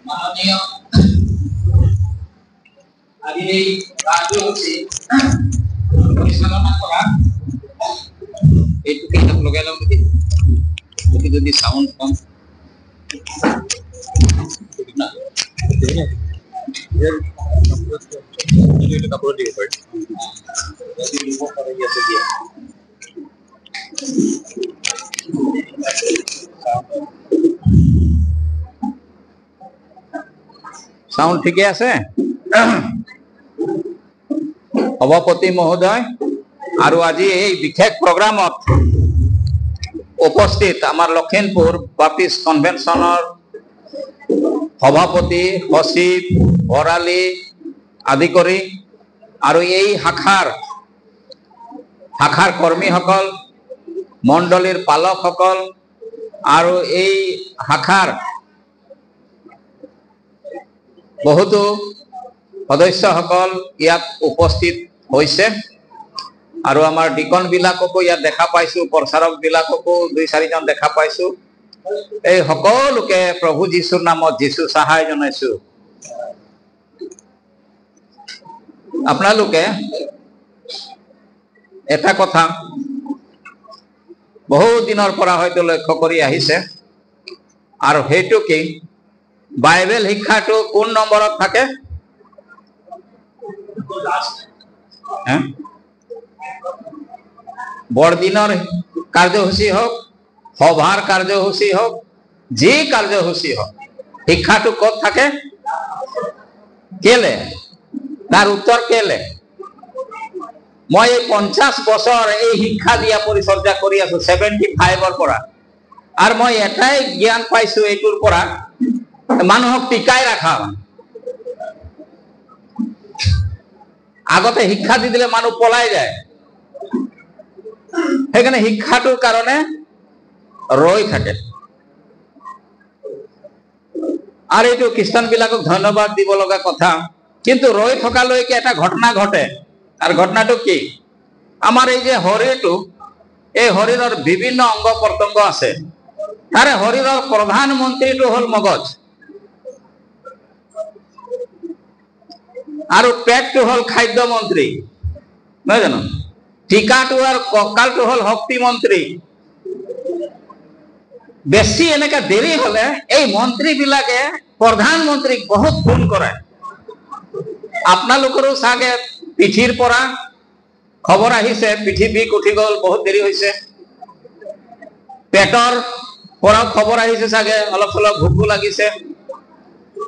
মাননীয় আজি এই কাৰ্যসূচী পৰিচালনা কৰা এইটোকে লগাই লওঁ নেকি যদি সাউন্ড কম সাউন্ড ঠিকে আছে সভাপতি মহোদয় আৰু আজি এই বিশেষ প্ৰগ্ৰামত উপস্থিত আমাৰ লখিমপুৰ বাপ্তিষ্ট কনভেনশনৰ সভাপতি সচিব ভৰালী আদি কৰি আৰু এই শাখাৰ কৰ্মীসকল মণ্ডলীৰ পালকসকল আৰু এই শাখাৰ বহুতো সদস্যসকল ইয়াত উপস্থিত হৈছে আৰু আমাৰ ডিকন বিলাককো ইয়াত দেখা পাইছো প্ৰচাৰক বিলাককো 2-4 জন দেখা পাইছো এই সকলোকে প্ৰভু যীশুৰ নামত যীশু সহায় জনাইছো আপোনালোকে এটা কথা বহু দিনৰ পৰা হয়তো লক্ষ্য কৰি আহিছে আৰু হেতু কি বাইবেল শিক্ষাটো কোন নম্বৰত থাকে বৰদিনৰ কাৰ্যসূচী হোক সভাৰ কাৰ্যসূচী হোক যি কাৰ্যসূচী হোক শিক্ষাটো ক'ত থাকে কেলে তাৰ উত্তৰ কেলে মই 50 বছৰ এই শিক্ষা দিয়া পৰিচৰ্যা কৰি আছো 75 পৰা আৰু মই এটাই জ্ঞান পাইছো এইটোৰ পৰা মানুহক টিকাই ৰাখা আগতে শিক্ষা দি দিলে মানুহ পলাই যায় সেইকাৰণে শিক্ষাটোৰ কাৰণে ৰৈ থাকে আৰু এইটো খ্ৰীষ্টান বিলাকক ধন্যবাদ দিব লগা কথা কিন্তু ৰৈ থকালৈকে এটা ঘটনা ঘটে আৰু ঘটনাটো কি আমাৰ এই যে শৰীৰটো এই শৰীৰৰ বিভিন্ন অংগ প্ৰত্যংগ আছে তাৰে শৰীৰৰ প্ৰধানমন্ত্ৰীটো হল মগজ আৰু পেটটো হল খাদ্য মন্ত্ৰী নহয় জানো টিকাটো আৰু কঁকালটো হল শক্তি মন্ত্ৰী বেছি এনেকা দেৰি হলে এই মন্ত্ৰী বিলাকে প্ৰধানমন্ত্ৰীক বহুত ফোন কৰে আপোনালোকৰো চাগে পিঠিৰ পৰা খবৰ আহিছে পিঠি বিষ উঠি গল বহুত দেৰি হৈছে পেটৰ পৰা খবৰ আহিছে চাগে অলপ অলপ ভোকো লাগিছে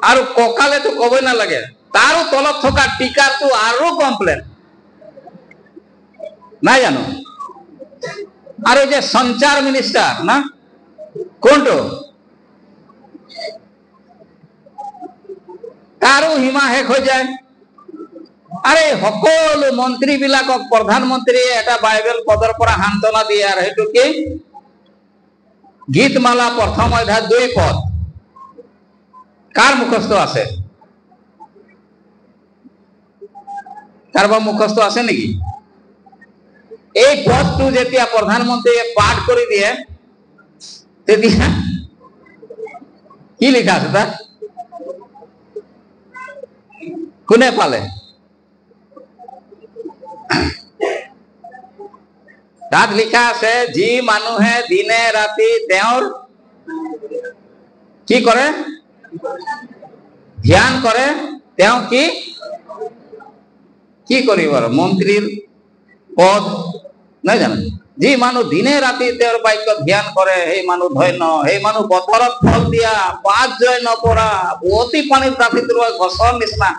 আৰু কঁকালেতো কবই নালাগে তাৰো তলত থকা টিকাটো আৰু কমপ্লেন নাই জানো আৰু যে সঞ্চাৰ মিনিষ্টাৰ না কোনটো তাৰো হিমা শেষ হৈ যায় আৰে সকলো মন্ত্ৰী বিলাকক প্ৰধানমন্ত্ৰী এটা বাইবেল পদৰ পৰা সান্তনা দিয়ে আৰু হেতু কি গীতমালা প্ৰথম অধ্যায় 2 পদ কাৰ মুখস্থ আছে কাৰবা মুখস্থ আছে নেকি এই পদটো যেতিয়া প্ৰধানমন্ত্ৰীয়ে পাঠ কৰি দিয়ে তেতিয়া কি লিখা আছে তাত কোনে পালে তাত লিখা আছে যি মানুহে দিনে ৰাতি তেওঁৰ কি কৰে ধ্যান কৰে তেওঁ কি কৰিব আৰু মন্ত্ৰীৰ পদ নাই জানো যি মানুহ দিনে ৰাতি তেওঁৰ বাক্য ধ্যান কৰে সেই মানুহ ধন্য সেই মানুহ বতৰত ফল দিয়া পাত জয় নপৰা অতি পানীত ৰাতি তোৰ গছৰ নিচিনা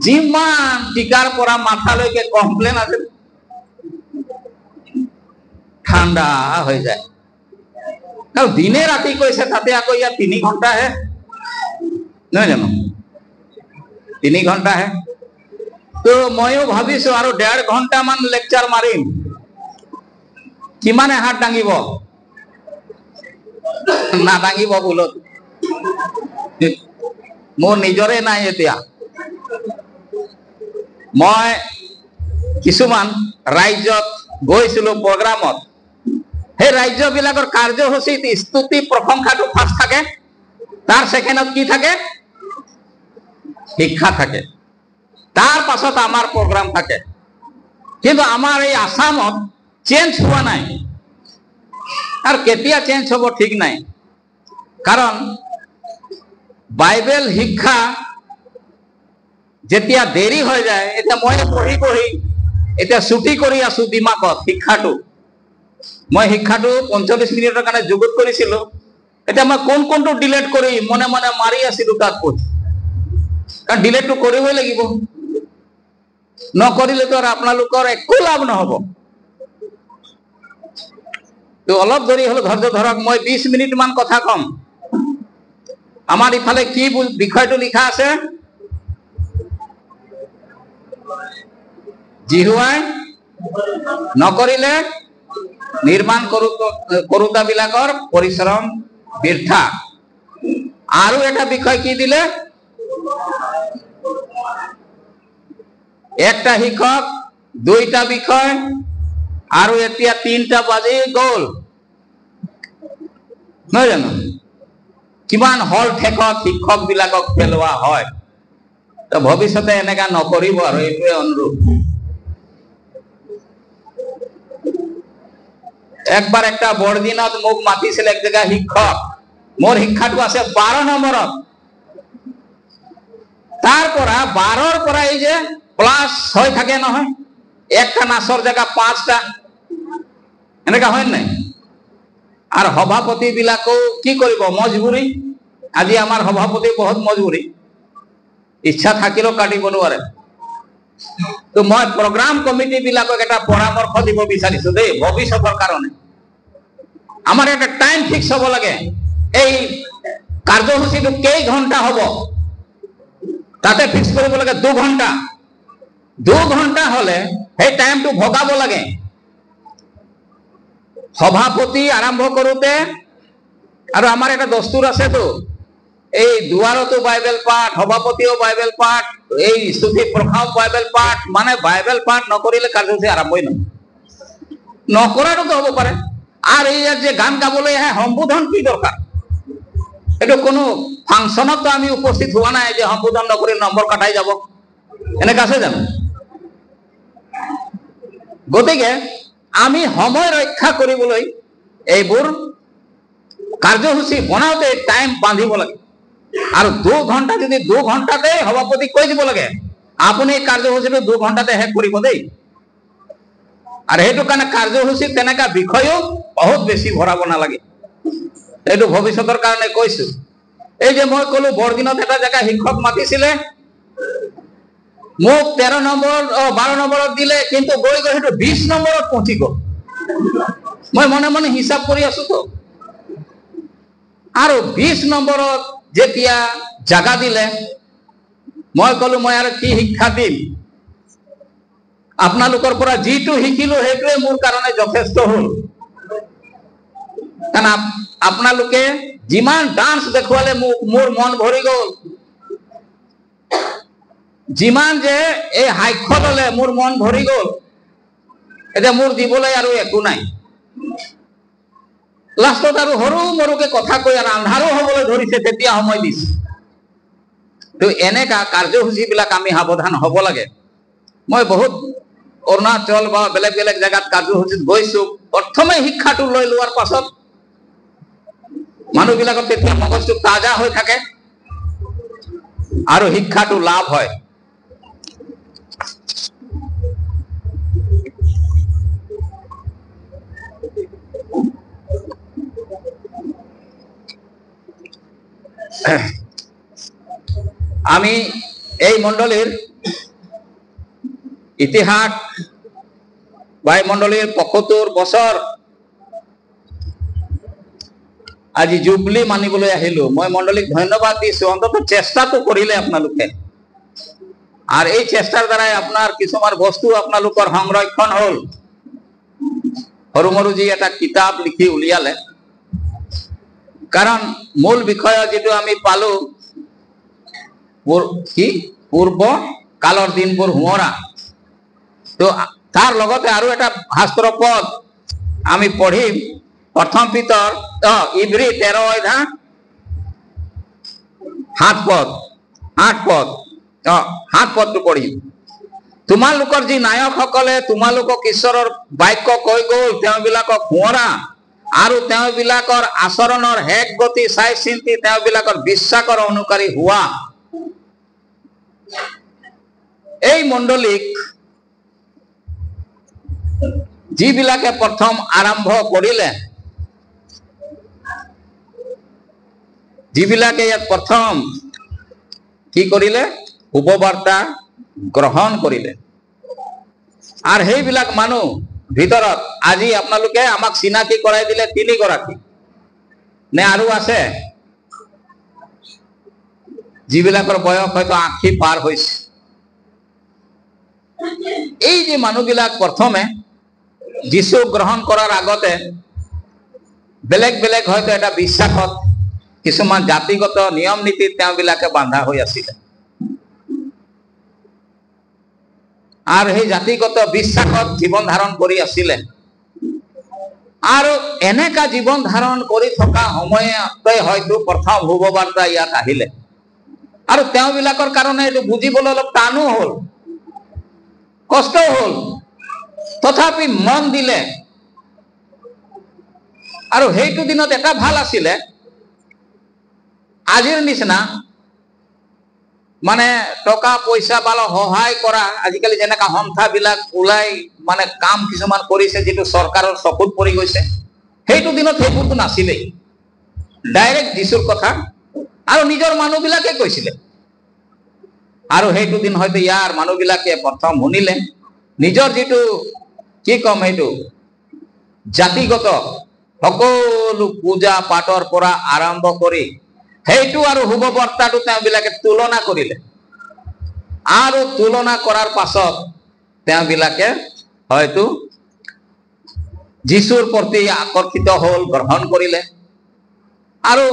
যিমান টিকাৰ পৰা মাথালৈকে কমপ্লেইন আছে ঠাণ্ডা হৈ যায় কাৰণ দিনে ৰাতি কৈছে তাতে আকৌ ইয়াত 3 ঘণ্টা হে নহয় জানো 3 ঘণ্টা হে তো ময়ো ভাবিছো আৰু 1.5 ঘণ্টা মান লেকচাৰ মাৰিম কিমানে হাত দাঙিব না দাঙিব বুলত মোৰ নিজৰে নাই এতিয়া মই কিছুমান ৰাজ্যত গৈছিলো প্ৰগ্ৰামত সেই ৰাজ্যবিলাকৰ কাৰ্যসূচীত স্তুতি প্ৰশংসাটো ফাৰ্ষ্ট থাকে, তাৰ ছেকেণ্ডত কি থাকে? শিক্ষা থাকে, তাৰ পাছত আমাৰ প্ৰগ্ৰাম থাকে। কিন্তু আমাৰ এই আসামত চেঞ্জ হোৱা নাই, আৰু কেতিয়া চেঞ্জ হ'ব ঠিক নাই। কাৰণ বাইবেল শিক্ষা যেতিয়া দেৰি হৈ যায়, এতিয়া মই পঢ়ি পঢ়ি এতিয়া ছুটি কৰি আছো দিমাগত শিক্ষাটো। মই শিক্ষাটো 45 মিনিটৰ কাৰণে যুগুত কৰিছিলো, এতিয়া মই কোনটো ডিলেট কৰি মনে মনে মাৰি আছিলো তাত পঢ়ি, কাৰণ ডিলেটটো কৰিবই লাগিব, নকৰিলেতো আৰু আপোনালোকৰ একো লাভ নহ'ব। তো অলপ দেৰি হলো ধৈৰ্য ধৰক, মই 20 মিনিট মান কথা কম। আমাৰ ইফালে কি বিষয়টো লিখা আছে? জিহুৱাই নকৰিলে নিৰ্মাণ কৰোঁতাবিলাকৰ পৰিশ্ৰম বৃথা। আৰু এটা বিষয় কি দিলে? একটা শিক্ষক, দুইটা বিষয়, আৰু এতিয়া 3টা বাজি গ'ল, নহয় জানো? কিমান হল ঠেকত শিক্ষক বিলাকক পেলোৱা হয়। তো ভৱিষ্যতে এনেকা নকৰিব, আৰু এইটোৱে অনুৰোধ। একবাৰ একটা বৰদিনত মোক মাতিছিল এক জেগা শিক্ষক, মোৰ শিক্ষাটো আছে 12 নম্বৰত, তাৰ পৰা 12ৰ পৰা এই যে প্লাস হৈ থাকে নহয়, একটা নাচৰ জেগা 5টা, এনেকা হয় নাই? আৰ সভাপতি বিলাকও কি কৰিব, মজবুৰি। আজি আমাৰ সভাপতি বহুত মজবুৰি, ইচ্ছা থাকিলেও কাটিব নোৱাৰে। তো মই প্ৰগ্ৰাম কমিটি বিলাকক এটা পৰামৰ্শ দিব বিচাৰিছো দেই, ভৱিষ্যতৰ কাৰণে। আমাৰ একটা টাইম ফিক্স হ'ব লাগে, এই কাৰ্যসূচীটো কেই ঘণ্টা হ'ব তাতে ফিক্স কৰিব লাগে। 2 ঘণ্টা, 2 ঘণ্টা হলে সেই টাইমটো ভগাব লাগে। সভাপতি আৰম্ভ কৰোতে, আৰু আমাৰ এটা দস্তুৰ আছেতো, এই দুৱাৰতো বাইবেল পাঠ, সভাপতিও বাইবেল পাঠ, এই স্তুতি প্ৰসাদ বাইবেল পাঠ, মানে বাইবেল পাঠ নকৰিলে কাৰ্যসূচী আৰম্ভই নহয়। নকৰাটোতো হ'ব পাৰে। আৰ এই যে গান গাবলৈ আহে, সম্বোধন কি দৰকাৰ? এটা কোনো ফাংশনত তো আমি উপস্থিত হোৱা নাই যে সম্বোধন নকৰি নম্বৰ কাটাই যাব, এনেকা আছে জানো? গতিকে আমি সময় ৰক্ষা কৰিবলৈ এইবোৰ কাৰ্যসূচী বনাওতে টাইম বান্ধিব লাগে। আৰু 2 ঘণ্টা, যদি 2 ঘণ্টাতে সভাপতি কৈ দিব লাগে আপুনি কাৰ্যসূচীটো 2 ঘণ্টাতে শেষ কৰিব দেই। আৰু সেইটো কাৰণে কাৰ্যসূচী তেনেকা বিষয়ও বহুত বেছি ভৰাব নালাগে। এইটো ভৱিষ্যতৰ কাৰণে কৈছো। এই যে মই কলো বৰদিনত এটা জেগা শিক্ষক মাতিছিলে, মোক 13 নম্বৰ 12 নম্বৰত দিলে, কিন্তু গৈ গৈ সেইটো 20 নম্বৰত পहुঁচি গ'ল। মই মনে মনে হিচাপ কৰি আছো তো। আৰু 20 নম্বৰত যেতিয়া জাগা দিলে, মই কলো মই আৰু কি শিক্ষা দিম, আপোনালোকৰ পৰা যিটো শিকিলো সেইটোৱে মোৰ কাৰণে যথেষ্ট হ'ল। কাৰণ আপোনালোকে যিমান ডান্স দেখুৱালে মোৰ মন ভৰি গ'ল, যিমান যে এই হাস্য ল'লে মোৰ মন ভৰি গ'ল। এতিয়া মোৰ দিবলৈ আৰু একো নাই। লাষ্টত আৰু সৰু মৰুকে কথা কৈ আৰু আন্ধাৰো হ'বলৈ ধৰিছে, তেতিয়া সময় দিছে। তো এনেকা কাৰ্যসূচী বিলাক আমি সাৱধান হ'ব লাগে। মই বহুত অৰুণাচল বা বেলেগ বেলেগ জেগাত কাৰ্যসূচীত গৈছো, প্ৰথমে শিক্ষাটো লৈ লোৱাৰ পাছত মানুহবিলাকৰ তেতিয়া মগজটো তাজা হৈ থাকে আৰু শিক্ষাটো লাভ হয়। আমি এই মণ্ডলীৰ ইতিহাস বা এই মণ্ডলীৰ ৭৫ বছৰ আজি জুবলি মানিবলৈ আহিলো। মই মণ্ডলীক ধন্যবাদ দিছো, অন্তত চেষ্টাটো কৰিলে আপোনালোকে। আৰ এই চেষ্টাৰ দ্বাৰাই আপনাৰ কিছুমান বস্তু আপোনালোকৰ সংৰক্ষণ হল। সৰু মৰু যি এটা কিতাপ লিখি উলিয়ালে, কাৰণ মূল বিষয় যেটো আমি পালো কি পূৰ্ব কালৰ দিনবোৰ সোঁৱৰা। তো তাৰ লগতে আৰু এটা শাস্ত্ৰ পদ আমি পঢ়িম, प्रथम पितर इब्री 13 अध्याय 7 पद 8 पद 7 पद पढ़ी তোমালোকৰ যি নায়কসকলে তোমালোকক ঈশ্বৰৰ বাক্য কৈ গ'ল তেওঁবিলাকক শুৱৰা আৰু তেওঁবিলাকৰ আচৰণৰ হেক গতি চাই চিন্তি তেওঁবিলাকৰ বিশ্বাসৰ অনুকাৰী হোৱা। এই মণ্ডলীক যিবিলাকে প্ৰথম আৰম্ভ কৰিলে, যিবিলাকে ইয়াত প্ৰথম কি কৰিলে শুভবাৰ্তা গ্ৰহণ কৰিলে, আৰ সেইবিলাক মানুহ ভিতৰত আজি আপোনালোকে আমাক চিনাকি কৰাই দিলে 3 গৰাকী নে আৰু আছে যিবিলাকৰ বয়স হয়তো 80 পাৰ হৈছে। এই যে মানুহবিলাক প্ৰথমে যিশু গ্ৰহণ কৰাৰ আগতে বেলেগ বেলেগ হয়তো এটা বিশ্বাসত কিছুমান জাতিগত নিয়ম নীতিত তেওঁবিলাকে বান্ধা হৈ আছিল। আর সেই জাতিগত বিশ্বাসত জীবন ধারণ কৰি আছিলে আৰু এনেকা জীবন ধাৰণ কৰি থকা সময়তে হয়তো প্ৰথম শুভবাৰ্তা ইয়াত আহিলে আৰু তেওঁবিলাকৰ কাৰণে এইটো বুজিবলৈ অলপ টানো হল, কষ্ট হল, তথাপি মন দিলে। আৰু সেইটো দিনত এটা ভাল আছিলে, আজিৰ নিচিনা মানে টকা পয়সা পালে সহায় কৰা আজিকালি যেনেকা সন্থাবিলাক ওলাই মানে কাম কিছুমান কৰিছে যেটো চৰকাৰৰ চকুত পৰি গৈছে, সেইটো দিনত সেইবোৰটো নাছিলেই। ডাইৰেক্ট যিশুৰ কথা আৰু নিজৰ মানুহবিলাকে কৈছিলে আৰু সেইটো দিন হয়তো ইয়াৰ মানুহবিলাকে প্ৰথম শুনিলে। নিজৰ যেটো কি কম সেইটো জাতিগত সকলো পূজা পাঠৰ পৰা আৰম্ভ কৰি সেইটো আৰু শুভবাৰ্তাটো তেওঁবিলাকে তুলনা কৰিলে আৰু তুলনা কৰাৰ পাছত তেওঁবিলাকে হয়তো যিশুৰ প্ৰতি আকৰ্ষিত হল, গ্ৰহণ কৰিলে। আৰু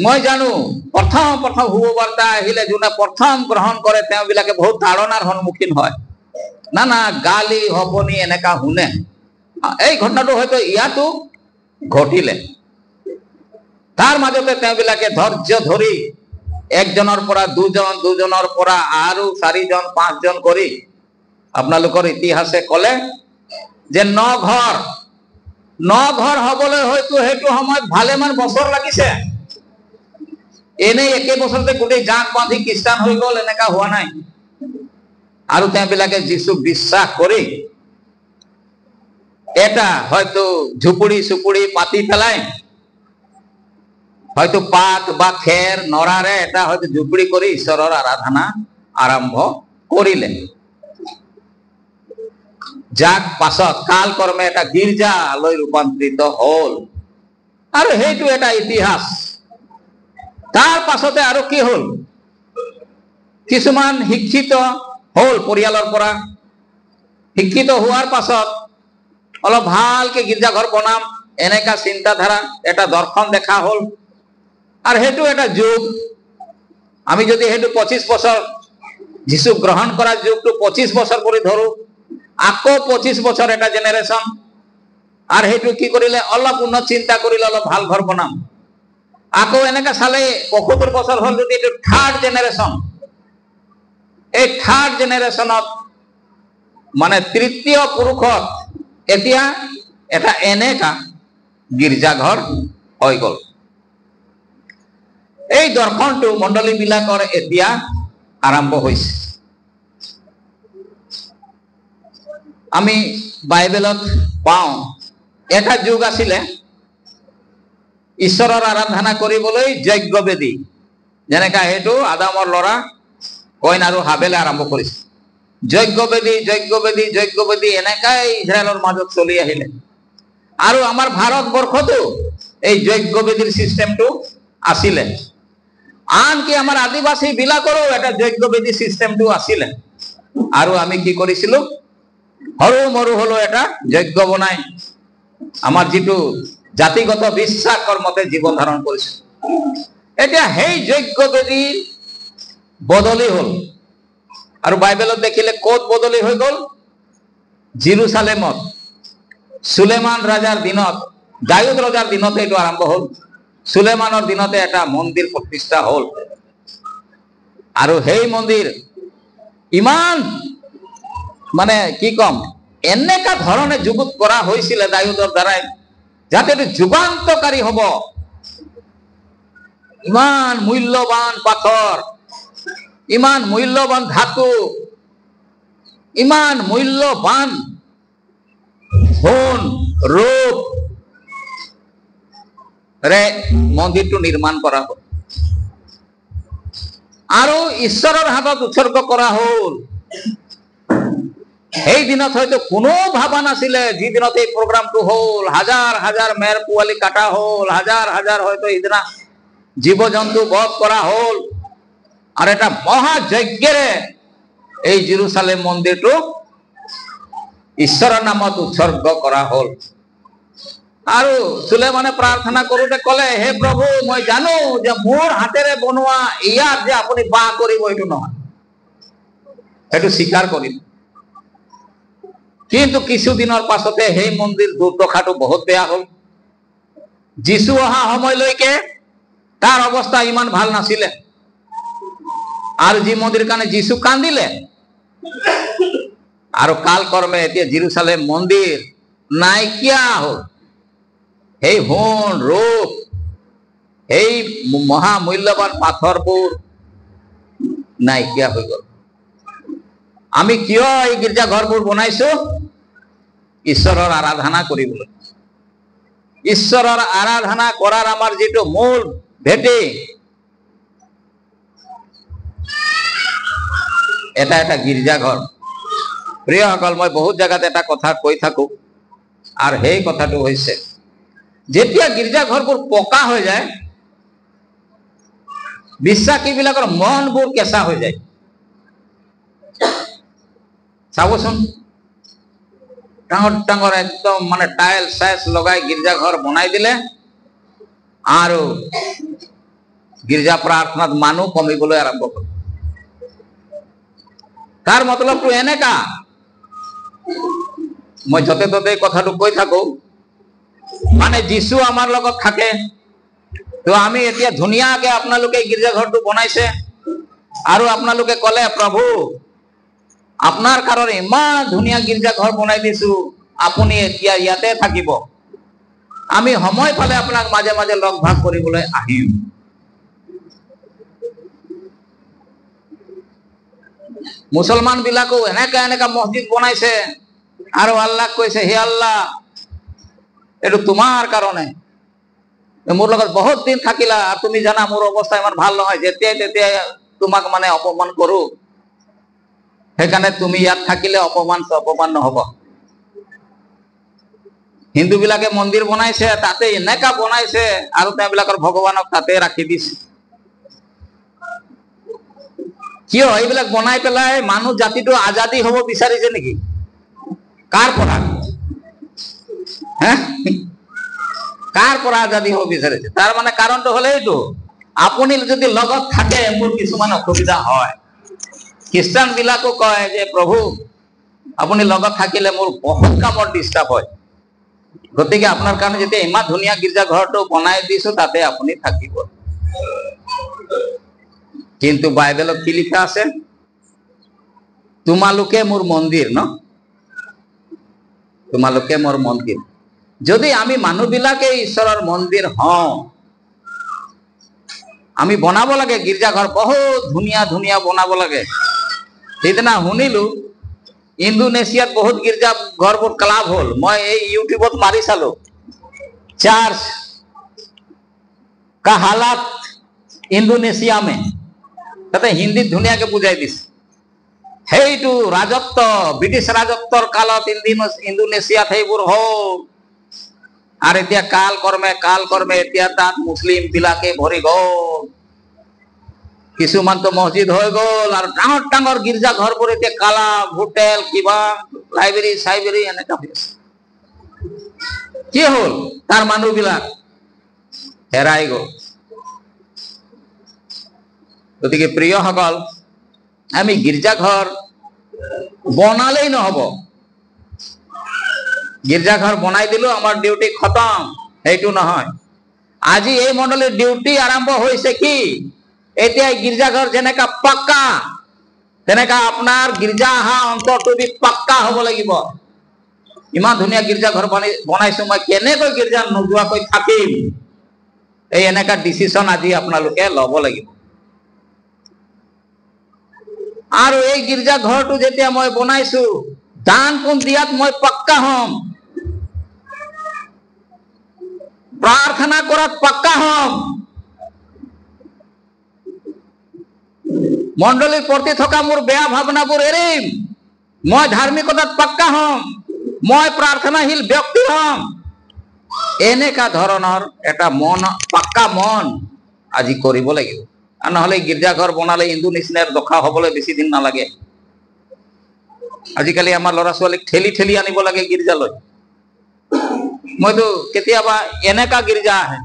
মই জানো প্ৰথম শুভবাৰ্তা আহিলে যোনে প্ৰথম গ্ৰহণ কৰে তেওঁবিলাকে বহুত তাড়নাৰ সন্মুখীন হয়, না গালি হপনি এনেকা শুনে। এই ঘটনাটো হয়তো ইয়াতো ঘটিলে। তাৰ মাজতে তেওঁবিলাকে ধৈৰ্য ধৰি একজনৰ পৰা দুজন, দুজনৰ পৰা আৰু 4 জন 5 জন কৰি আপোনালোকৰ ইতিহাসে কলে যে 9 ঘৰ হবলৈ হয়তো সেইটো সময়ত ভালেমান বছৰ লাগিছে। এনেই একে বছৰতে গোটেই জাক বান্ধি খ্ৰীষ্টান হৈ গল এনেকা হোৱা নাই। আৰু তেওঁবিলাকে যিশুক বিশ্বাস কৰি এটা হয়তো ঝুপুৰি চুপুৰি পাতি পেলাই হয়তো পাত বা খেৰ নৰাৰে এটা হয়তো ঝুপুৰি কৰি ঈশ্বৰৰ আৰাধনা আৰম্ভ কৰিলে, যাক পাছত কাল কৰ্মে এটা গীৰ্জালৈ ৰূপান্তৰিত হল। আৰু সেইটো এটা ইতিহাস। তাৰ পাছতে আৰু কি হল, কিছুমান শিক্ষিত হল, পৰিয়ালৰ পৰা শিক্ষিত হোৱাৰ পাছত অলপ ভালকে গীৰ্জাঘৰ বনাম এনেকা চিন্তাধাৰা এটা দৰ্শন দেখা হল। আৰু সেইটো এটা যুগ। আমি যদি সেইটো 25 বছৰ যিশু গ্ৰহণ কৰা যুগটো 25 বছৰ কৰি ধৰো, আকৌ 25 বছৰ এটা জেনেৰেশ্যন। আৰু সেইটো কি কৰিলে অলপ উন্নত চিন্তা কৰিলে অলপ ভাল ঘৰ বনাম, আকৌ এনেকা চালে 75 বছৰ হল যদি এইটো 3rd জেনেৰেশ্যন। এই 3rd জেনেৰেশ্যনত মানে তৃতীয় পুৰুষত এতিয়া এটা এনেকা গীৰ্জাঘৰ হৈ গল। এই দৰ্শনটো মণ্ডলী বিলাকৰ এতিয়া আৰম্ভ হৈছে। আমি বাইবেলত পাওঁ এটা যুগ আছিলে ঈশ্বৰৰ আৰাধনা কৰিবলৈ যজ্ঞবেদী, যেনেকা সেইটো আদামৰ ল'ৰা কইন আৰু হাবেলে আৰম্ভ কৰিছে। যজ্ঞবেদী এনেকাই ইজৰাইলৰ মাজত চলি আহিলে। আৰু আমাৰ ভাৰতবৰ্ষতো এই যজ্ঞবেদীৰ চিষ্টেমটো আছিলে। আনকি আমাৰ আদিবাসী বিলাকৰো এটা যজ্ঞবেদী চিষ্টেমটো আছিলে। আৰু আমি কি কৰিছিলো, সৰু মৰু হলো এটা যজ্ঞ বনাই আমাৰ যেটো জাতিগত বিশ্বাসৰ মতে জীৱন ধাৰণ কৰিছিল। এতিয়া সেই যজ্ঞবেদী বদলি হল। আৰু বাইবেলত দেখিলে ক'ত বদলি হৈ গল, জেৰুজালেমত সুলেমান ৰাজাৰ দিনত দাউদ ৰজাৰ দিনতে এইটো আৰম্ভ হ'ল, সুলেমানৰ দিনতে এটা মন্দিৰ প্ৰতিষ্ঠা হ'ল। আৰু সেই মন্দিৰ ইমান মানে কি কম, এনেকা ধৰণে যুগুত কৰা হৈছিলে দাউদৰ দ্বাৰাই, যাতে এইটো যুগান্তকাৰী হ'ব। ইমান মূল্যৱান পাথৰ, ইমান মূল্যৱান ধাতু, ইমান মূল্যৱান সোণ ৰূপ ৰে মন্দিৰটো নিৰ্মাণ কৰা হ'ল আৰু ঈশ্বৰৰ হাতত উৎসৰ্গ কৰা হ'ল। সেই দিনত হয়তো কোনো ভাবা নাছিলে, যিদিনত এই প্ৰগ্ৰামটো হ'ল, হাজাৰ হাজাৰ মেৰ পোৱালি কাটা হ'ল, হাজাৰ হাজাৰ হয়তো সিদিনা জীৱ জন্তু বধ কৰা হ'ল, আৰু এটা মহাযজ্ঞৰে এই জেৰুজালেম মন্দিৰটো ঈশ্বৰৰ নামত উৎসৰ্গ কৰা হ'ল। আৰু সুলেমানে প্ৰাৰ্থনা কৰোঁতে ক'লে, হে প্ৰভু, মই জানো যে মোৰ হাতেৰে বনোৱা ইয়াত যে আপুনি বাস কৰিব এইটো নহয়, সেইটো স্বীকাৰ কৰিম। কিন্তু কিছুদিনৰ পাছতে সেই মন্দিৰ দুৰ্দশাটো বহুত বেয়া হ'ল। যীশু অহা সময়লৈকে তাৰ অৱস্থা ইমান ভাল নাছিলে, আৰু যি মন্দিৰ কাৰণে যীশু কান্দিলে, আৰু কাল কৰ্মে এতিয়া জেৰুজালেম মন্দিৰ নাইকিয়া হ'ল। সেই সোণ ৰূপ, এই মহামূল্যৱান পাথৰবোৰ নাইকিয়া হৈ গ'ল। আমি কিয় এই গীৰ্জা ঘৰবোৰ বনাইছো? ঈশ্বৰৰ আৰাধনা কৰিবলৈ। ঈশ্বৰৰ আৰাধনা কৰাৰ আমাৰ যিটো মূল ভেটি, এটা এটা গীৰ্জা ঘৰ। প্ৰিয়সকল, মই বহুত জেগাত এটা কথা কৈ থাকো, আৰু সেই কথাটো হৈছে, যেতিয়া গীৰ্জা ঘৰবোৰ পকা হৈ যায়, বিশ্বাসীবিলাকৰ মনবোৰ কেঁচা হৈ যায়। চাবচোন, ডাঙৰ ডাঙৰ একদম মানে টাইল চাইল লগাই গীৰ্জা ঘৰ বনাই দিলে, আৰু গীৰ্জা প্ৰাৰ্থনাত মানুহ কমিবলৈ আৰম্ভ কৰে। তাৰ মতলবটো এনেকা, মই য'তে ত'তে কথাটো কৈ থাকো, মানে যীশু আমাৰ লগত থাকে, তো আমি এতিয়া ধুনীয়াকে আপোনালোকে গীৰ্জা ঘৰটো বনাইছে, আৰু আপোনালোকে ক'লে, প্ৰভু আপোনাৰ কাৰণে ইমান ধুনীয়া গীৰ্জা ঘৰ বনাই দিছো, আপুনি এতিয়া ইয়াতে থাকিব, আমি সময় পালে আপোনাক মাজে মাজে লগ ভাগ কৰিবলৈ আহিম। মুছলমান বিলাকো এনেকা এনেকা মছজিদ বনাইছে, আৰু আল্লাহক কৈছে, হে আল্লাহ, এইটো তোমাৰ কাৰণে, মোৰ লগত বহুত দিন থাকিলা, আৰু তুমি জানা মোৰ অৱস্থা ইমান ভাল নহয়, যেতিয়াই তেতিয়াই তোমাক মানে অপমান কৰো, সেইকাৰণে তুমি ইয়াত থাকিলে অপমান নহব। হিন্দু বিলাকে মন্দিৰ বনাইছে, তাতে এনেকা বনাইছে, আৰু তেওঁবিলাকৰ ভগৱানক তাতে ৰাখি দিছে। কিয় এইবিলাক বনাই পেলাই মানুহ জাতিটো আজাদী হব বিচাৰিছে নেকি? কাৰ পৰা? কাৰ পৰা আজাদী হব বিচাৰিছে? তাৰ মানে কাৰণটো হলে এইটো, আপুনি যদি লগত থাকে মোৰ কিছুমান অসুবিধা হয়। খ্ৰীষ্টান বিলাকো কয় যে প্ৰভু আপুনি লগত থাকিলে মোৰ বহুত কামত ডিষ্টাৰ্ব হয়, গতিকে আপোনাৰ কাৰণে যেতিয়া ইমান ধুনীয়া গীৰ্জা ঘৰটো বনাই দিছো তাতে আপুনি থাকিব। কিন্তু বাইবেলত কি লিখা আছে? তোমালোকে মোৰ মন্দিৰ, ন? তোমালোকে মোৰ মন্দিৰ। যদি আমি মানুহবিলাকে ঈশ্বৰৰ মন্দিৰ হওঁ, আমি বনাব লাগে গীৰ্জা ঘৰ, বহুত ধুনীয়া ধুনীয়া বনাব লাগে। সেইদিনা শুনিলো ইণ্ডোনেছিয়াত বহুত গীৰ্জা ঘৰবোৰ ক্লাব হ'ল। মই এই ইউটিউবত মাৰি চালো, চাৰ্চ কা হালাত ইণ্ডোনেছিয়া মে, তাতে হিন্দীত ধুনীয়াকে বুজাই দিছে। সেইটো ৰাজত্ব, ব্ৰিটিছ ৰাজত্বৰ কালত ইণ্ডোনেছিয়াত সেইবোৰ হ'ল, আৰু এতিয়া কাল কৰ্মে এতিয়া তাত মুছলিম বিলাকে ভৰি গ'ল, কিছুমানতো মছজিদ হৈ গ'ল, আৰু ডাঙৰ ডাঙৰ গীৰ্জা ঘৰবোৰ এতিয়া ক্লাব, হোটেল, কিবা লাইব্ৰেৰী চাইব্ৰেৰী এনেকা হৈ আছে। কি হ'ল? তাৰ মানুহবিলাক হেৰাই গ'ল। গতিকে প্ৰিয়সকল, আমি গীৰ্জা ঘৰ বনালেই নহব। গীৰ্জা ঘৰ বনাই দিলো, আমাৰ ডিউটি খতম। সেইটো নহয়। আজি এই মণ্ডলীৰ ডিউটি আৰম্ভ হৈছে কি, এতিয়া গীৰ্জাঘৰ যেনেকা পাক্কা তেনেকা আপোনাৰ গীৰ্জা অহা অন্তৰটো পাক্কা হ'ব লাগিব। ইমান ধুনীয়া গীৰ্জাঘৰ বনাইছো, মই কেনেকৈ গীৰ্জা নোযোৱাকৈ থাকিম, এই এনেকা ডিচিশ্যন আজি আপোনালোকে ল'ব লাগিব। আৰু এই গীৰ্জা ঘৰটো যেতিয়া মই বনাইছো, দান পুণ দিয়াত মই পাক্কা হম, প্ৰাৰ্থনা কৰাত পাক্কা হম, মণ্ডলীৰ প্ৰতি থকা মোৰ বেয়া ভাৱনাবোৰ এৰিম, মই ধাৰ্মিকতাত পাক্কা হম, মই প্ৰাৰ্থনাশীল ব্যক্তি হম। এনেকা ধৰণৰ এটা মন, পাক্কা মন আজি কৰিব লাগিব। আৰু নহলে গীৰ্জাঘৰ বনালে হিন্দু নিচিনাৰ দখা হবলৈ বেছি দিন নালাগে। আজিকালি আমাৰ ল'ৰা ছোৱালীক ঠেলি ঠেলি আনিব লাগে গীৰ্জালৈ। মইতো কেতিয়াবা এনেকা গীৰ্জা আহে,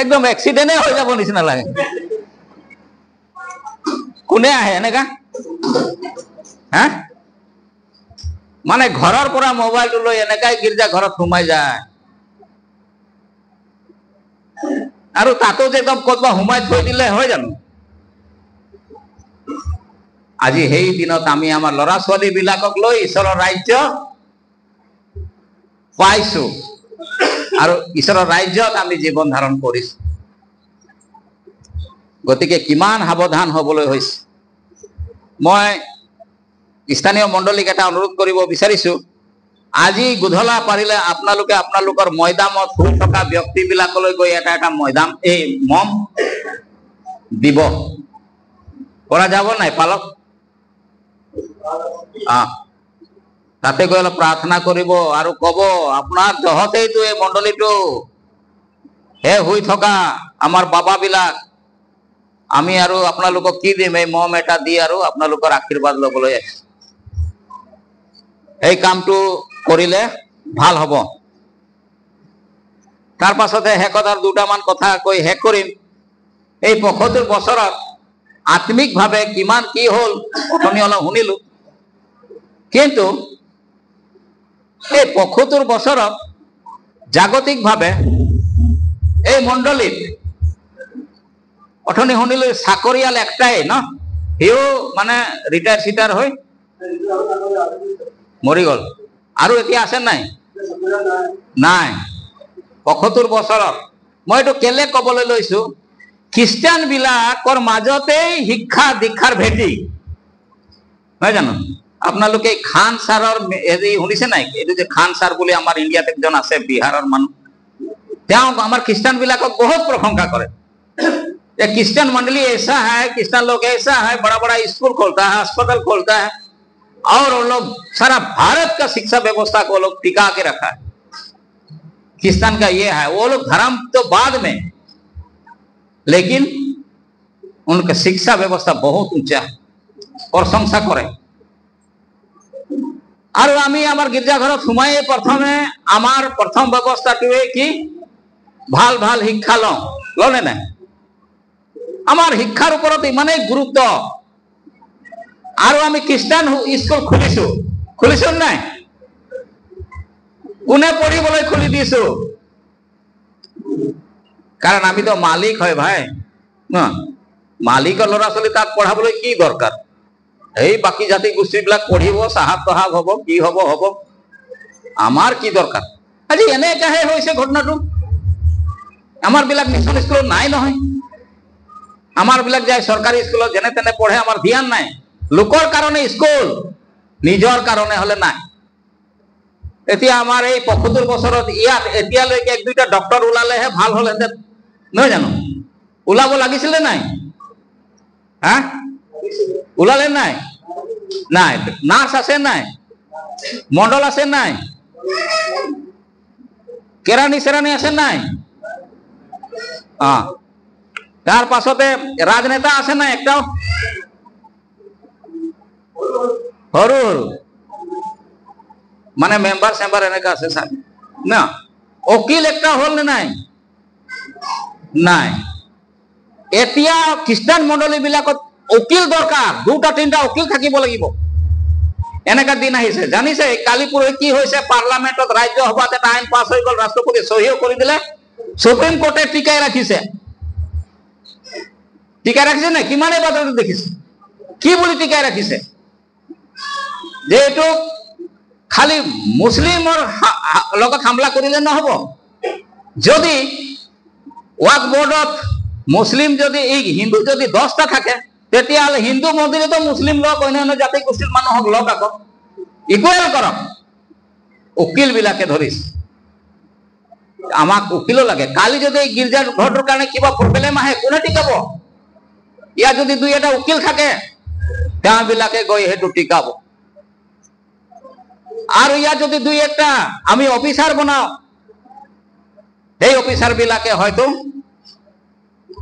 একদম এক্সিডেণ্টে হৈ যাব নিচিনা লাগে। কোনে আহে এনেকা? হা, মানে ঘৰৰ পৰা মোবাইলটো লৈ এনেকাই গীৰ্জা ঘৰত সোমাই যায়, আৰু তাতো যে একদম ক'তবা সোমাই থৈ দিলে হয় জানো? আজি সেই দিনত আমি আমাৰ ল'ৰা ছোৱালী বিলাকক লৈ ঈশ্বৰৰ ৰাজ্য পাইছো, আৰু ঈশ্বৰৰ ৰাজ্যত আমি জীৱন ধাৰণ কৰিছো। গতিকে কিমান সাৱধান হবলৈ হৈছে। মই স্থানীয় মণ্ডলীক এটা অনুৰোধ কৰিব বিচাৰিছো, আজি গধূলা পাৰিলে আপোনালোকে আপোনালোকৰ মৈদামত শুই থকা ব্যক্তি বিলাকলৈ গৈ এটা এটা মৈদাম এই মম দিব পৰা যাব নাই পালক? তাতে গৈ অলপ প্ৰাৰ্থনা কৰিব আৰু কব, আপোনাৰ জহতেইতো এই মণ্ডলীটো হে শুই থকা আমাৰ বাবা বিলাক, আমি আৰু আপোনালোকক কি দিম, এই মম এটা দি আৰু আপোনালোকৰ আশীৰ্বাদ লবলৈ আহিছো। এই কামটো কৰিলে ভাল হ'ব। তাৰ পাছতে শেষত আৰু দুটামান কথা কৈ শেষ কৰিম। এই ৭৫ বছৰত আত্মিকভাৱে কিমান কি হ'ল অথনি অলপ শুনিলো, কিন্তু এই ৭৫ বছৰত জাগতিকভাৱে এই মণ্ডলীত অথনি শুনিলো চাকৰিয়াল একটাই ন, সিও মানে ৰিটায়াৰ চিটায়াৰ হৈ মৰি গল। আৰু এতিয়া আছে নাই? নাই। ৭৫ বছৰত মই এইটো কেলে কবলৈ লৈছো, খ্ৰীষ্টান বিলাকৰ মাজতেই শিক্ষা দীক্ষাৰ ভেটি নহয় জানো? আপোনালোকে খান ছাৰৰ হেৰি শুনিছে নাই? এইটো যে খান ছাৰ বুলি আমাৰ ইণ্ডিয়াত একজন আছে, বিহাৰৰ মানুহ, তেওঁ আমাৰ খ্ৰীষ্টান বিলাকক বহুত প্ৰশংসা কৰে। क्रिश्चियन मंडली ऐसा है, क्रिश्चियन लोग ऐसा है, बड़ा बड़ा स्कूल खोलता है, अस्पताल खोलता है, और वो लोग सारा भारत का शिक्षा व्यवस्था को लोग टिका के रखा है। क्रिश्चियन का ये है, वो लोग धर्म तो बाद में, लेकिन उनका शिक्षा व्यवस्था बहुत ऊंचा है, प्रशंसा करे। और आमी आमार गिरजाघरत सोमाये प्रथमे आमार प्रथम व्यवस्थाटुए कि ভাল ভাল শিক্ষা লনে নাই? আমার শিক্ষার উপরত ইমানেই গুরুত্ব। আর আমি খ্রিস্টান স্কুল খুলিছো নাই? কোনে পড়িবলৈ খুলি দিছো? কারণ আমি তো মালিক হয় ভাই না, মালিকৰ ল'ৰা ছোৱালী তাক পঢ়াবলৈ কি দৰকাৰ? এই বাকি জাতি গোষ্ঠীবিলাক পঢ়িব, সাহাব তহাব হব, কি হব হব, আমার কি দরকার? আজি এনেকাহে হৈছে ঘটনাটো। আমার বিলাক মিশন স্কুলত নাই নহয়, আমার বিলাক যায় সরকারি স্কুলত, যেনে তেনে পঢ়ে, আমার ধ্যান নাই। লোকৰ কাৰণে স্কুল, নিজৰ কাৰণে হলে নাই। এতিয়া আমাৰ এই ৭৫ বছৰত ইয়াত এতিয়ালৈকে এক দুইটা ডক্টৰ ওলালেহে ভাল হলহেঁতেন নহয় জানো? ওলাব লাগিছিল নাই? হা, ওলালে নাই? নাই। নার্স আছে নাই? মণ্ডল আছে নাই? কেরানি সেরানি আছে নাই? তার পাছতে রাজনেতা আছে না একটাও? সৰু সৰু মানে মেম্বার চেম্বার এনেকা আছে না? উকিল একটা হল নে নাই? নাই। এতিয়া খ্ৰীষ্টান মণ্ডলী বিলাকত উকিল দৰকাৰ, দুটা তিনটা উকিল থাকিব লাগিব। এনেকা দিন আহিছে জানিছে কালি পৰহি কি হৈছে পাৰ্লামেণ্টত ৰাজ্য সভাত এটা আইন পাছ হৈ গ'ল ৰাষ্ট্ৰপতি সহিও কৰি দিলে সুপ্ৰিম কোৰ্টে টিকাই ৰাখিছে নে কিমানেই বাতৰিত দেখিছে কি বুলি টিকাই ৰাখিছে যে এইটো খালি মুছলিমৰ লগত হামলা কৰিলে নহব যদি ওয়াক বোৰ্ডত মুসলিম যদি এই হিন্দু যদি 10টা থাকে তেতিয়াহলে হিন্দু মন্দিৰতো মুসলিম লোক অন্যান্য জাতি গোষ্ঠীৰ মানুহক লগ আকৌ ইকুৱেল কৰক উকিল বিলাকে ধৰিছে আমাক উকিলো লাগে কালি যদি গিৰ্জাৰ ঘৰটোৰ কাৰণে কিবা প্ৰব্লেম আহে কোনে টিকাব ইয়া যদি দুই এটা উকিল থাকে তেওঁ বিলাকে গৈ হেতু টিকাব আৰু ইয়া যদি দুই একটা আমি অফিসাৰ বনাও এই অফিসাৰ বিলাকে হয়তো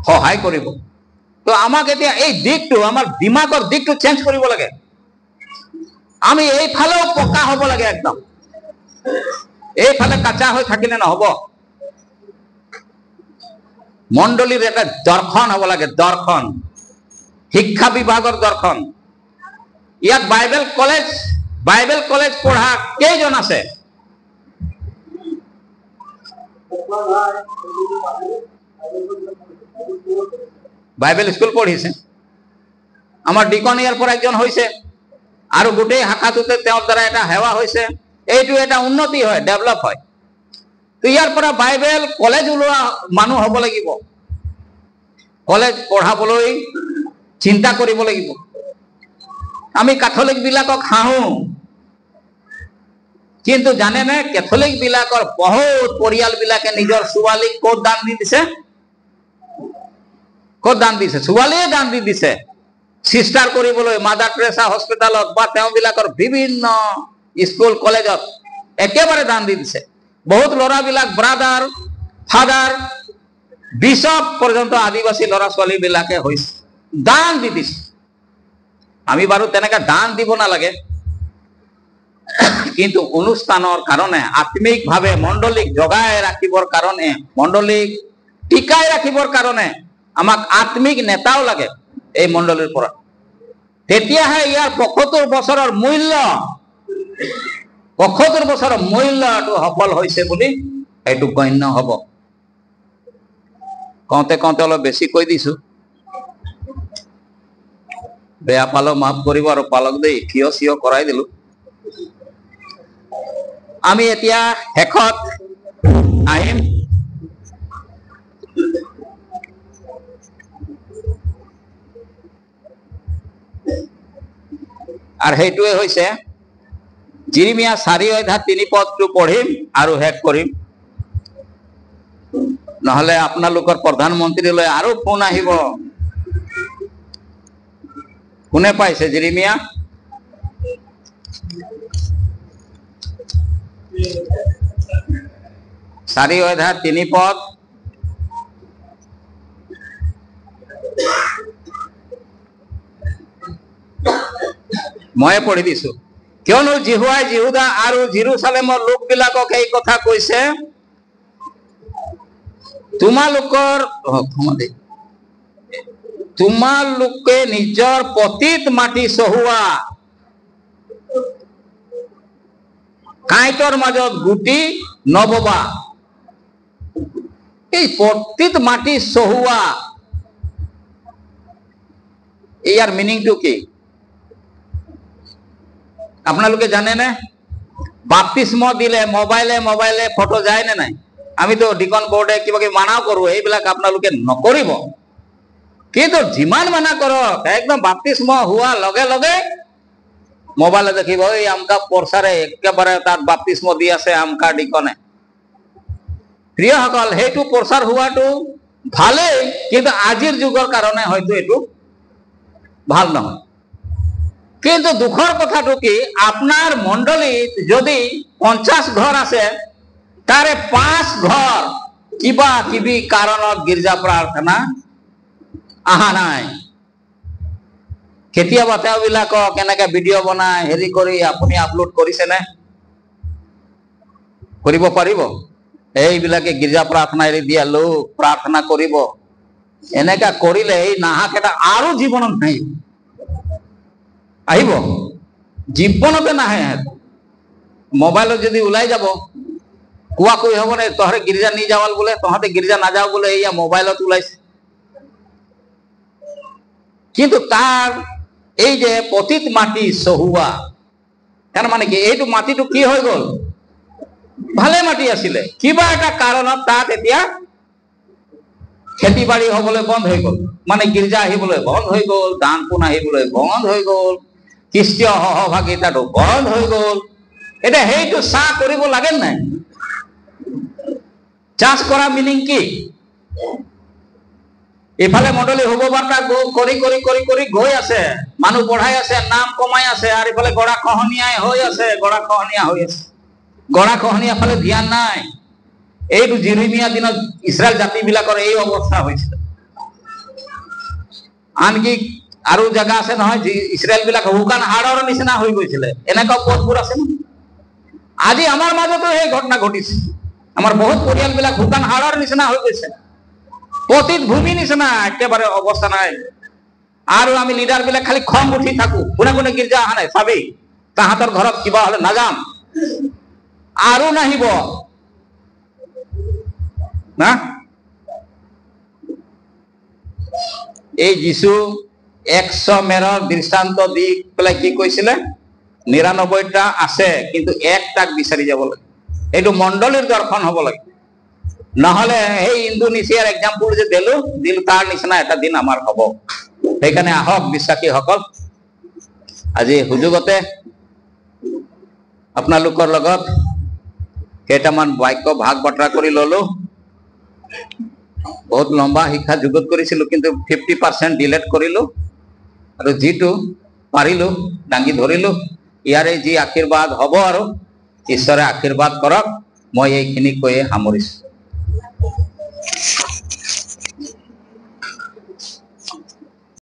সহায় কৰিব তো আমাক এতিয়া এই দিকটো আমাৰ দিমাগৰ দিকটো চেঞ্জ কৰিব লাগে আমি এই ফালেও পকা হ'ব লাগে একদম এই ফালে কাঁচা হৈ থাকিলে নহব মণ্ডলীৰ এটা দৰ্শন হ'ব লাগে দৰ্শন শিক্ষা বিভাগৰ দৰ্শন ইয়াত বাইবেল কলেজ পঢ়া কেইজন আছে বাইবেল স্কুল পঢ়িছে আমাৰ ডিকন ইয়াৰ পৰা একজন হৈছে আৰু গোটেই শাখাটোতে তেওঁৰ দ্বাৰা এটা সেৱা হৈছে এইটো এটা উন্নতি হয় ডেভেলপ হয় তো ইয়াৰ পৰা বাইবেল কলেজ ওলোৱা মানুহ হ'ব লাগিব কলেজ পঢ়াবলৈ চিন্তা কৰিব লাগিব আমি কাথলিক বিলাকক হাঁহো কিন্তু জানেনে কেথলিক বিলাকৰ বহুত পৰিয়াল বিলাকে নিজৰ ছোৱালীক ক'ত দান দি দিছে ছোৱালীয়ে দান দি দিছে সিস্টাৰ কৰিবলৈ মাদাৰ টেৰেছা হস্পিটালত বা তেওঁ বিলাকৰ বিভিন্ন স্কুল কলেজত একেবাৰে দান দি দিছে বহুত ল'ৰা বিলাক ব্ৰাদাৰ ফাদাৰ বিশপ পৰ্যন্ত আদিবাসী ল'ৰা ছোৱালী বিলাকে হৈছে দান দি দিছে আমি বাৰু তেনেকা দান দিব নালাগে কিন্তু অনুষ্ঠানৰ কাৰণে আত্মিকভাৱে মণ্ডলীক জগাই ৰাখিবৰ কাৰণে মণ্ডলীক টিকাই ৰাখিবৰ কাৰণে আমাক আত্মিক নেতাও লাগে এই মণ্ডলীৰ পৰা তেতিয়াহে ইয়াৰ ৭৫ বছৰৰ মূল্যটো সফল হৈছে বুলি এইটো গণ্য হ'ব কওঁতে অলপ বেছি কৈ দিছো বেয়া পালো মাফ কৰিব আৰু পালক দেই থিয় কৰাই দিলো আমি এতিয়া শেষত আহিম আৰু সেইটোৱে হৈছে জিৰিমিয়া 4:3 পদটো পঢ়িম আৰু শেষ কৰিম নহলে আপোনালোকৰ প্ৰধানমন্ত্ৰীলৈ আৰু ফোন আহিব কোনে পাইছে জিৰিমিয়া 4:3 পদ মই পঢ়ি দিছো কিয়নো জিহুৱাই জিহুদা আৰু জেৰুজালেমৰ লোকবিলাকক এই কথা কৈছে তোমালোকে নিজৰ পতিত মাটি চহুৱা কাঁইটৰ মাজত গুটি নববা এই পতিত মাটি চহুৱা ইয়াৰ মিনিংটো কি আপোনালোকে জানে নে বাপ্তিস্ম দিলে মোবাইলে ফটো যায় নে নাই আমিতো ডিকন বোৰ্ডে কিবা কিবি মানা কৰো এইবিলাক আপোনালোকে নকৰিব কিন্তু যিমান মানা কৰক একদম বাপ্তিস্ম হোৱা লগে লগে মোবাইলে দেখিব এই আমকা পৰচাৰে একেবাৰে তাত বাপ্তিস্ম দি আছে আমকা ডিকনে প্ৰিয়সকল সেইটো প্ৰচাৰ হোৱাটো ভালেই কিন্তু আজিৰ যুগৰ কাৰণে হয়তো এইটো ভাল নহয় কিন্তু দুখৰ কথাটো কি আপোনাৰ মণ্ডলীত যদি 50 ঘৰ আছে তাৰে 5 ঘৰ কিবা কিবি কাৰণত গীৰ্জা প্ৰাৰ্থনা আহা নাই কেতিয়াবা তেওঁবিলাকক এনেকে ভিডিঅ' বনাই হেৰি কৰি আপুনি আপলোড কৰিছেনে কৰিব পাৰিব এইবিলাকে গীৰ্জা প্ৰাৰ্থনা এৰি দিয়া লোক প্ৰাৰ্থনা কৰিব এনেকা কৰিলে এই নাহাক এটা আৰু জীৱনত নাই আহিব জীৱনতে নাহে। মোবাইলত যদি ওলাই যাব কোৱা কৈ হ'ব নে তহঁতে গিৰ্জা নি যাৱাল বোলে, তহঁতে গিৰ্জা নাযাও বোলে, এয়া মোবাইলত ওলাইছে। কিন্তু তাৰ এই যে পতিত মাটি চহুৱা, তাৰ মানে কি এইটো মাটিটো কি হৈ গ'ল? ভালে মাটি আছিলে, কিবা এটা কাৰণত তাত এতিয়া খেতি বাড়ি হবলৈ বন্ধ হৈ গ'ল, মানে গিৰ্জা আহিবলৈ বন্ধ হৈ গ'ল, দান পুণ আহিবলৈ বন্ধ হৈ গ'ল, খ্ৰীষ্টীয় সহভাগিতাটো বন্ধ হৈ গ'ল। এতিয়া সেইটো চাহ কৰিব লাগে নাই? চাষ কৰা মিনিং কি? ইফালে মণ্ডলী শুভ বাৰ্তা কৰি কৰি কৰি কৰি গৈ আছে, মানুহ বঢ়াই আছে, নাম কমাই আছে, আৰু ইফালে গৰা খহনীয়াই হৈ আছে, গৰা খহনীয়া হৈ আছে। গৰা খহনীয়া ফালে ধ্যান নাই। এইটো জিৰমিয়া দিনত ইছৰাইল জাতিবিলাকৰ এই অৱস্থা হৈছিল। আনকি আৰু জাগা আছে নহয়, ইছৰাইল বিলাক শুকান হাড়ৰ নিচিনা হৈ গৈছিলে, এনেকুৱা পথবোৰ আছে ন। আজি আমাৰ মাজতো এই ঘটনা ঘটিছে। আমাৰ বহুত পৰিয়ালবিলাক শুকান হাড়ৰ নিচিনা হৈ গৈছে, পতিত ভূমি নিচিনা একেবাৰে অৱস্থা নাই। আৰু আমি লিডাৰ বিলাক খালি খং উঠি থাকো, কোনে কোনে গিৰ্জা অহা নাই চাবি, তাহাঁতৰ ঘৰত কিবা হলে নাযাম আৰু নাহিব না। এই যীশু 100 মেৰৰ দৃষ্টান্ত দি পেলাই কি কৈছিলে? 99টা আছে কিন্তু একটাক বিচাৰি যাব লাগে। এইটো মণ্ডলীৰ দৰ্শন হ'ব লাগে, নহলে সেই ইণ্ডোনেছিয়াৰ এক্সাম্পল যে দিলো তাৰ নিচিনা এটা দিন আমাৰ হ'ব। সেইকাৰণে আহক বিশ্বাসীসকল, আজি সুযোগতে আপোনালোকৰ লগত কেইটামান বাক্য ভাগ বতৰা কৰি ললো। বহুত লম্বা শিক্ষা যুগত কৰিছিলো, কিন্তু 50% ডিলেট কৰিলো, আৰু যিটো পাৰিলো দাঙি ধৰিলো। ইয়াৰে যি আশীৰ্বাদ হ'ব আৰু ঈশ্বৰে আশীৰ্বাদ কৰক। মই এইখিনি কৈয়ে সামৰিছো।